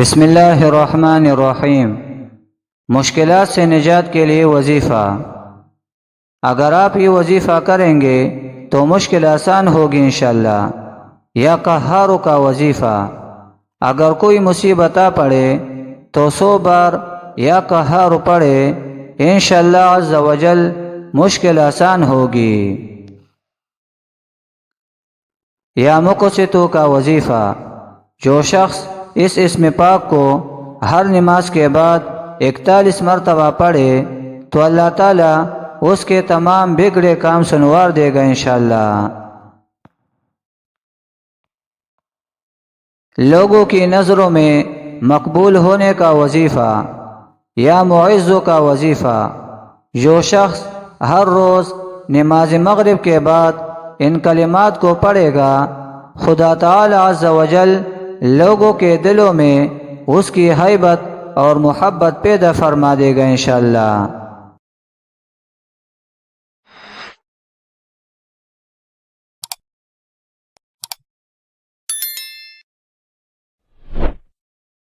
بسم اللہ الرحمن الرحیم۔ مشکلات سے نجات کے لیے وظیفہ۔ اگر آپ یہ وظیفہ کریں گے تو مشکل آسان ہوگی انشاءاللہ۔ یا قہارو کا وظیفہ، اگر کوئی مصیبت آ پڑے تو 100 بار یا قہارو پڑھے، انشاءاللہ عز و جل مشکل آسان ہوگی۔ یا مقسطو کا وظیفہ، جو شخص اس اسم پاک کو ہر نماز کے بعد 41 مرتبہ پڑھے تو اللہ تعالیٰ اس کے تمام بگڑے کام سنوار دے گا انشاءاللہ۔ لوگوں کی نظروں میں مقبول ہونے کا وظیفہ۔ یا معزو کا وظیفہ، جو شخص ہر روز نماز مغرب کے بعد ان کلمات کو پڑھے گا، خدا تعالی عز و جل لوگوں کے دلوں میں اس کی ہیبت اور محبت پیدا فرما دے گا انشاءاللہ۔